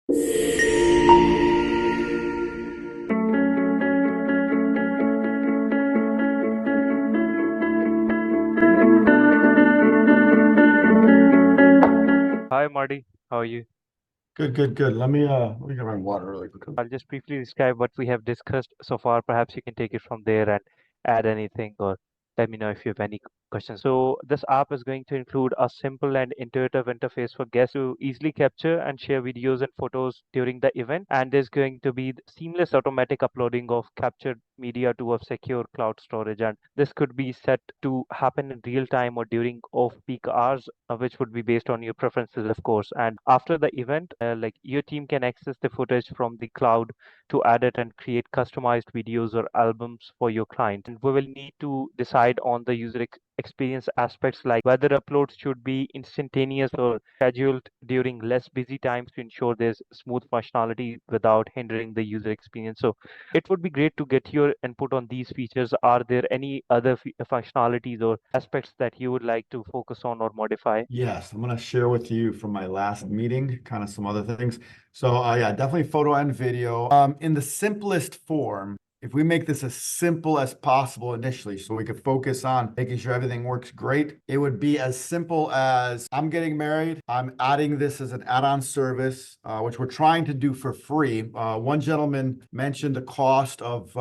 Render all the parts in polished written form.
Hi, Marty. How are you? Good. Let me get my water really quickly. I'll just briefly describe what we have discussed so far. Perhaps you can take it from there and add anything or let me know if you have any questions. So, this app is going to include a simple and intuitive interface for guests to easily capture and share videos and photos during the event. And there's going to be seamless automatic uploading of captured media to a secure cloud storage. And this could be set to happen in real time or during off-peak hours, which would be based on your preferences, of course. And after the event, like your team can access the footage from the cloud to edit and create customized videos or albums for your client. And we will need to decide on the user experience aspects like whether uploads should be instantaneous or scheduled during less busy times to ensure there's smooth functionality without hindering the user experience. So it would be great to get your input on these features. Are there any other functionalities or aspects that you would like to focus on or modify? Yes, I'm gonna share with you from my last meeting, kind of some other things. So yeah, definitely photo and video. In the simplest form, if we make this as simple as possible initially, so we could focus on making sure everything works great, it would be as simple as I'm getting married. I'm adding this as an add-on service, which we're trying to do for free. One gentleman mentioned the cost of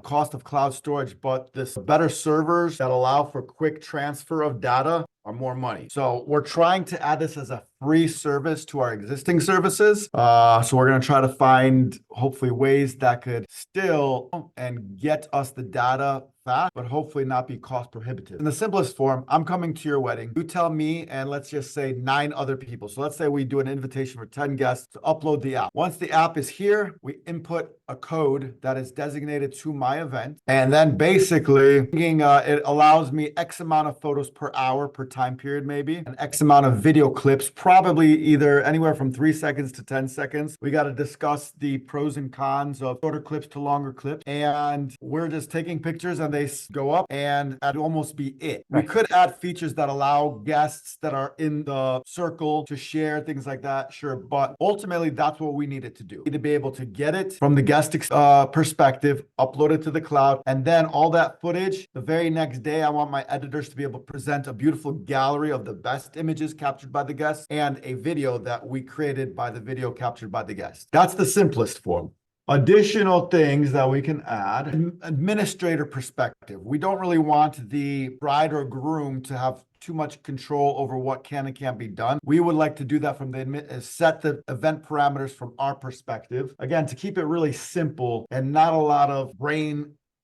cloud storage, but this better servers that allow for quick transfer of data are more money. So we're trying to add this as a free service to our existing services. So we're going to try to find hopefully ways that could still and get us the data fast, but hopefully not be cost prohibitive. In the simplest form, I'm coming to your wedding. You tell me, and let's just say 9 other people. So let's say we do an invitation for 10 guests to upload the app. Once the app is here, we input a code that is designated to my event. And then basically, it allows me X amount of photos per hour per time period, maybe, and X amount of video clips, probably either anywhere from 3 seconds to 10 seconds. We got to discuss the pros and cons of shorter clips to longer clips. And we're just taking pictures and they go up, and that'd almost be it. We could add features that allow guests that are in the circle to share things like that, sure. But ultimately, that's what we needed to do. We need to be able to get it from the guest perspective, upload it to the cloud, and then all that footage, the very next day, I want my editors to be able to present a beautiful gallery of the best images captured by the guests and a video that we created by the video captured by the guests. That's the simplest form. Additional things that we can add, administrator perspective. We don't really want the bride or groom to have too much control over what can and can't be done. We would like to do that from set the event parameters from our perspective. Again, to keep it really simple and not a lot of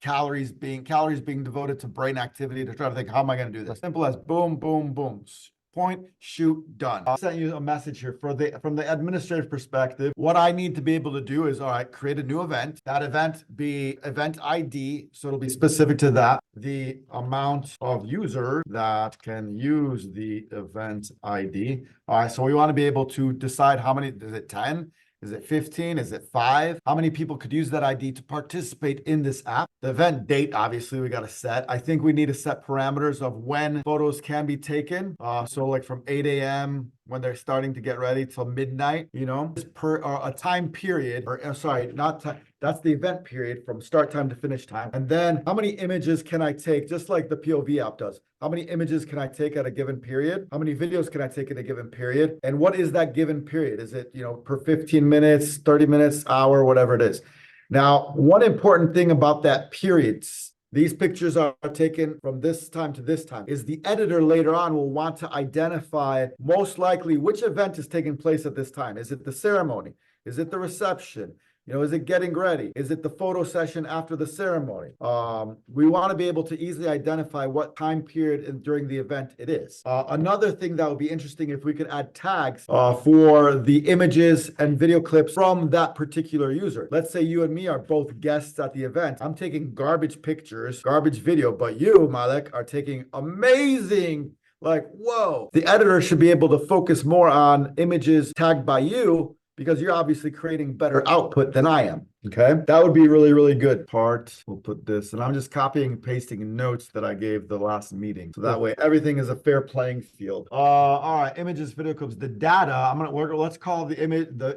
calories being devoted to brain activity to try to think, how am I going to do this? Simple as boom, boom, boom. Point, shoot, done. I sent you a message here from the administrative perspective. What I need to be able to do is, all right, create a new event. That event be event ID, so it'll be specific to that. The amount of users that can use the event ID. All right, so we want to be able to decide how many, is it 10? Is it 15? Is it 5? How many people could use that ID to participate in this app? The event date, obviously, we got to set. I think we need to set parameters of when photos can be taken. So like from 8 a.m. when they're starting to get ready till midnight, per a time period, or sorry, not time. That's the event period from start time to finish time. And then how many images can I take, just like the POV app does? How many images can I take at a given period? How many videos can I take in a given period? And what is that given period? Is it, per 15 minutes, 30 minutes, hour, whatever it is? Now, one important thing about that periods, these pictures are taken from this time to this time, is the editor later on will want to identify most likely which event is taking place at this time. Is it the ceremony? Is it the reception? Is it getting ready? Is it the photo session after the ceremony? We want to be able to easily identify what time period during the event it is. Another thing that would be interesting if we could add tags for the images and video clips from that particular user. Let's say you and me are both guests at the event. I'm taking garbage pictures, garbage video, but you, Malek, are taking amazing, like, whoa. The editor should be able to focus more on images tagged by you, because you're obviously creating better output than I am. Okay, that would be really, really good. Part, we'll put this, and I'm just copying and pasting notes that I gave the last meeting. So that Sure. way everything is a fair playing field. All right, images, video clips, the data. I'm gonna work, let's call the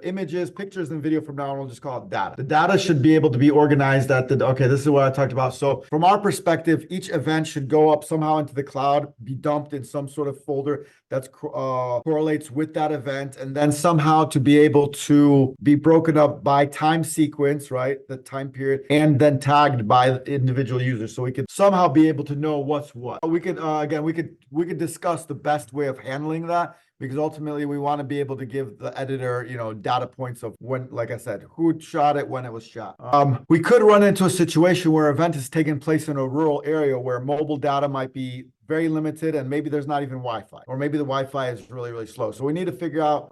images, pictures, and video from now on, we'll just call it data. The data should be able to be organized at okay, this is what I talked about. So from our perspective, each event should go up somehow into the cloud, be dumped in some sort of folder that's correlates with that event, and then somehow to be able to be broken up by time sequence, right? The time period, and then tagged by the individual users, so we could somehow be able to know what's what. We could again, we could discuss the best way of handling that, because ultimately we want to be able to give the editor, data points of when, like I said, who shot it, when it was shot. We could run into a situation where event is taking place in a rural area where mobile data might be very limited, and maybe there's not even Wi-Fi, or maybe the Wi-Fi is really, really slow. So we need to figure out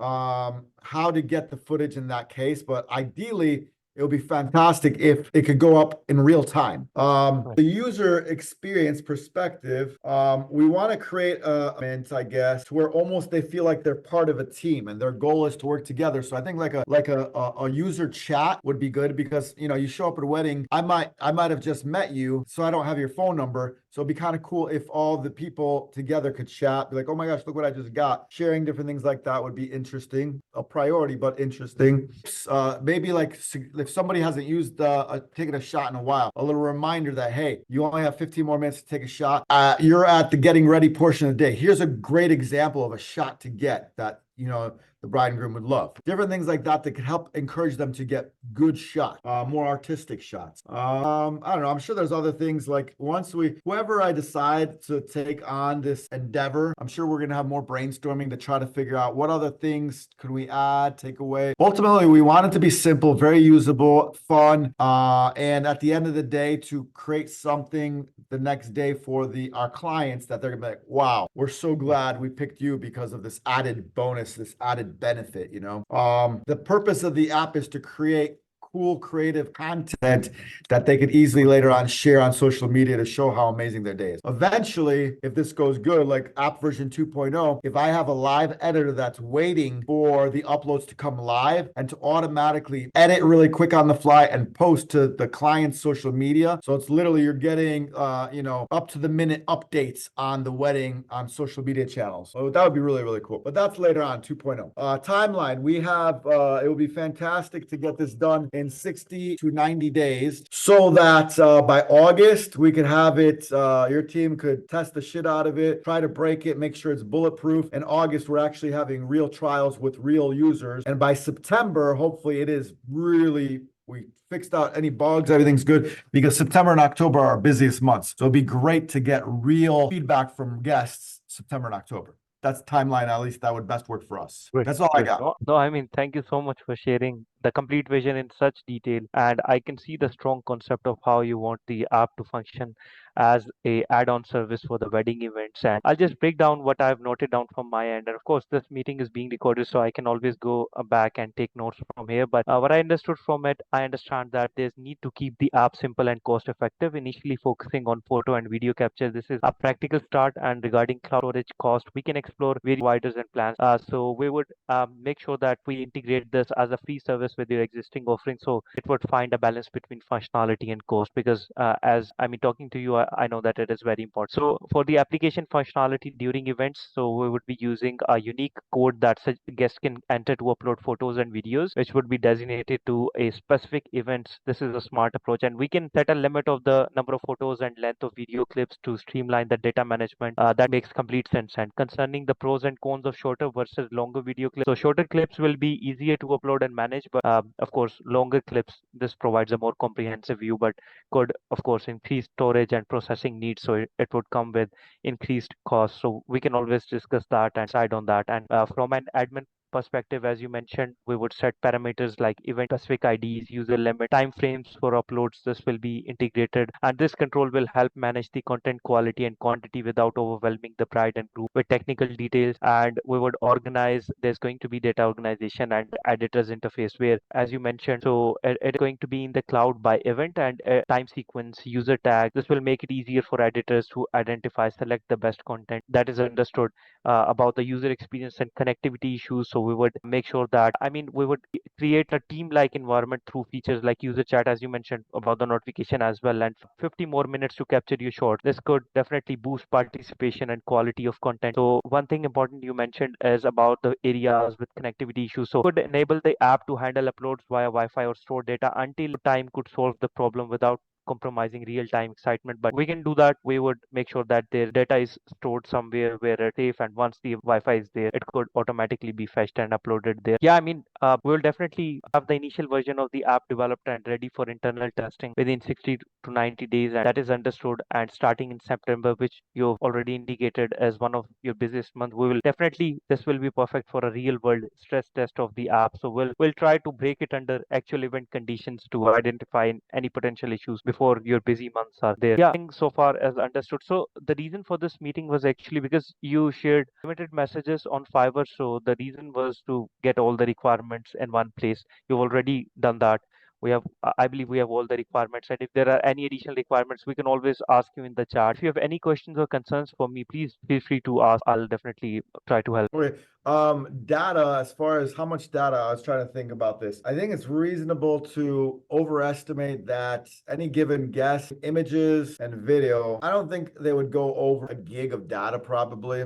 how to get the footage in that case. But ideally, it would be fantastic if it could go up in real time. Right. The user experience perspective, we want to create I guess, to where almost they feel like they're part of a team and their goal is to work together. So I think like a user chat would be good, because you show up at a wedding, I might have just met you, so I don't have your phone number. So it'd be kind of cool if all the people together could chat, be like, oh my gosh, look what I just got. Sharing different things like that would be interesting. A priority, but interesting. Maybe like if somebody hasn't taken a shot in a while, a little reminder that, hey, you only have 15 more minutes to take a shot. You're at the getting ready portion of the day. Here's a great example of a shot to get that, the bride and groom would love. Different things like that could help encourage them to get good shots, more artistic shots. I don't know. I'm sure there's other things, like whoever I decide to take on this endeavor, I'm sure we're gonna have more brainstorming to try to figure out what other things could we add, take away. Ultimately, we want it to be simple, very usable, fun, and at the end of the day, to create something the next day for our clients that they're gonna be like, wow, we're so glad we picked you because of this added bonus, this added benefit. The purpose of the app is to create cool, creative content that they could easily later on share on social media to show how amazing their day is. Eventually, if this goes good, like app version 2.0, if I have a live editor that's waiting for the uploads to come live and to automatically edit really quick on the fly and post to the client's social media. So it's literally you're getting, up to the minute updates on the wedding on social media channels. So that would be really, really cool. But that's later on 2.0. Timeline, we have, it would be fantastic to get this done in 60 to 90 days, so that by August we could have it, your team could test the shit out of it, try to break it, make sure it's bulletproof. In August, we're actually having real trials with real users. And by September, hopefully it is really, we fixed out any bugs, everything's good, because September and October are our busiest months. So it'd be great to get real feedback from guests September and October. That's timeline, at least that would best work for us. Great, That's all I great. got. No, no, I mean, thank you so much for sharing the complete vision in such detail. And I can see the strong concept of how you want the app to function as a add-on service for the wedding events. And I'll just break down what I've noted down from my end. And of course, this meeting is being recorded, so I can always go back and take notes from here. But what I understood from it, I understand that there's need to keep the app simple and cost-effective, initially focusing on photo and video capture. This is a practical start. And regarding cloud storage cost, we can explore various providers and plans. So we would make sure that we integrate this as a free service with your existing offering. So it would find a balance between functionality and cost, because as I mean, talking to you, I know that it is very important. So for the application functionality during events, so we would be using a unique code that such guests can enter to upload photos and videos, which would be designated to a specific events. This is a smart approach, and we can set a limit of the number of photos and length of video clips to streamline the data management. That makes complete sense. And concerning the pros and cons of shorter versus longer video clips, so shorter clips will be easier to upload and manage, but of course, longer clips, this provides a more comprehensive view, but could of course increase storage and processing needs. So it would come with increased costs. So we can always discuss that and decide on that. And from an admin perspective, as you mentioned, we would set parameters like event specific IDs, user limit, time frames for uploads. This will be integrated, and this control will help manage the content quality and quantity without overwhelming the bride and groom with technical details. And we would organize, there's going to be data organization and editors interface where, as you mentioned, so it is going to be in the cloud by event and time sequence, user tag. This will make it easier for editors to identify, select the best content that is understood about the user experience and connectivity issues. So we would make sure that, we would create a team-like environment through features like user chat, as you mentioned about the notification as well, and 50 more minutes to capture your short. This could definitely boost participation and quality of content. So one thing important you mentioned is about the areas with connectivity issues. So could enable the app to handle uploads via Wi-Fi or store data until time could solve the problem without compromising real-time excitement. But we can do that. We would make sure that their data is stored somewhere where it's safe, and once the Wi-Fi is there, it could automatically be fetched and uploaded there. Yeah, we will definitely have the initial version of the app developed and ready for internal testing within 60 to 90 days, and that is understood. And starting in September, which you've already indicated as one of your busiest months, we will definitely, this will be perfect for a real world stress test of the app. So we'll try to break it under actual event conditions to identify any potential issues before your busy months are there. Yeah, I think so far as understood. So the reason for this meeting was actually because you shared limited messages on Fiverr. So the reason was to get all the requirements in one place. You've already done that. I believe we have all the requirements. And if there are any additional requirements, we can always ask you in the chat. If you have any questions or concerns for me, please feel free to ask. I'll definitely try to help. Okay. Data, as far as how much data, I was trying to think about this. I think it's reasonable to overestimate that any given guest, images and video, I don't think they would go over a gig of data probably.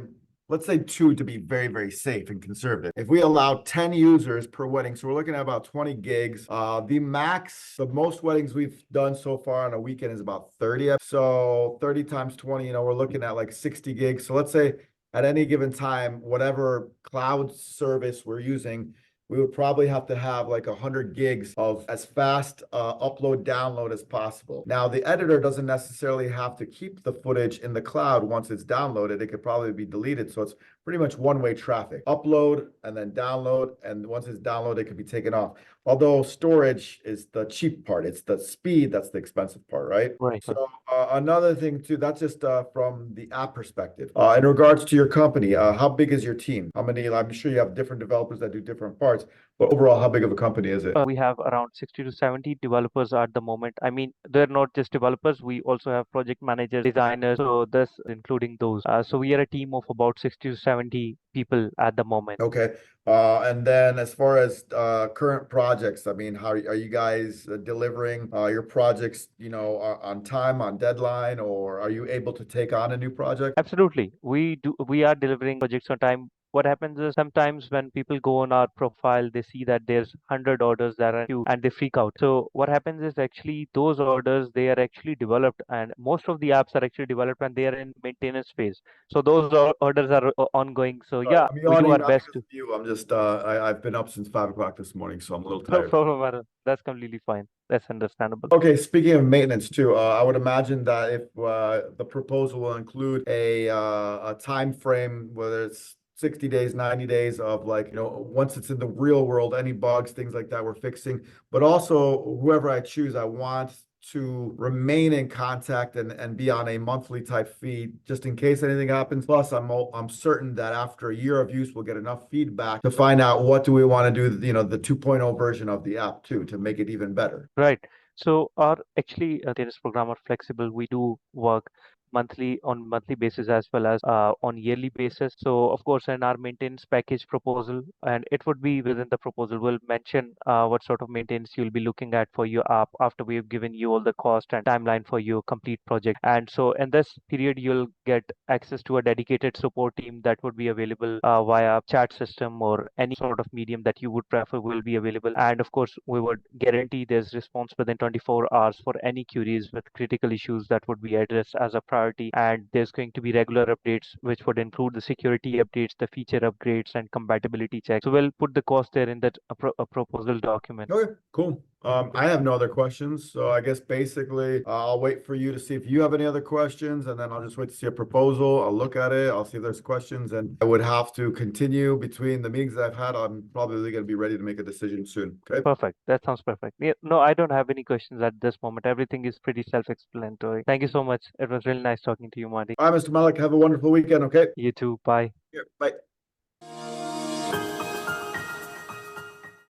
Let's say two to be very, very safe and conservative. If we allow 10 users per wedding, so we're looking at about 20 gigs. The most weddings we've done so far on a weekend is about 30. So 30 times 20, we're looking at like 60 gigs. So let's say at any given time, whatever cloud service we're using, we would probably have to have like 100 gigs of as fast upload download as possible. Now, the editor doesn't necessarily have to keep the footage in the cloud once it's downloaded. It could probably be deleted. So it's pretty much one-way traffic. Upload and then download. And once it's downloaded, it can be taken off. Although storage is the cheap part. It's the speed that's the expensive part, right? Right. So another thing too, that's just from the app perspective. In regards to your company, how big is your team? How many? I'm sure you have different developers that do different parts, but overall, how big of a company is it? We have around 60 to 70 developers at the moment. They're not just developers, we also have project managers, designers, so this including those. So we are a team of about 60 to 70 people at the moment. Okay. And then as far as current projects, how are you guys delivering your projects, on time, on deadline, or are you able to take on a new project? Absolutely. We are delivering projects on time. What happens is sometimes when people go on our profile, they see that there's 100 orders that are in queue and they freak out. So what happens is actually those orders, they are actually developed, and most of the apps are actually developed and they are in maintenance phase. So those orders are ongoing. So Sorry, yeah, I'm we do yawning our not best because to. of you. I'm just I've been up since 5 o'clock this morning, so I'm a little No tired. problem, Varun. That's completely fine. That's understandable. Okay, speaking of maintenance too, I would imagine that if the proposal will include a time frame, whether it's 60 days, 90 days of like, once it's in the real world, any bugs, things like that we're fixing. But also whoever I choose, I want to remain in contact and be on a monthly type fee just in case anything happens. Plus, I'm certain that after a year of use, we'll get enough feedback to find out what do we want to do, the 2.0 version of the app too, to make it even better. Right. So our actually tennis program are flexible. We do work monthly basis as well as on yearly basis. So of course in our maintenance package proposal, and it would be within the proposal, we'll mention what sort of maintenance you'll be looking at for your app after we've given you all the cost and timeline for your complete project. And so in this period, you'll get access to a dedicated support team that would be available via chat system or any sort of medium that you would prefer will be available. And of course, we would guarantee there's response within 24 hours for any queries with critical issues that would be addressed as a priority. And there's going to be regular updates, which would include the security updates, the feature upgrades, and compatibility checks. So we'll put the cost there in that proposal document. Okay, cool. I have no other questions, so I guess basically I'll wait for you to see if you have any other questions, and then I'll just wait to see a proposal. I'll look at it, I'll see if there's questions, and I would have to continue between the meetings I've had. I'm probably going to be ready to make a decision soon. Okay. Perfect. That sounds perfect. Yeah, no, I don't have any questions at this moment. Everything is pretty self-explanatory. Thank you so much. It was really nice talking to you, Marty. All right, Mr. Malik, have a wonderful weekend. Okay. You too. Bye. Yeah, bye.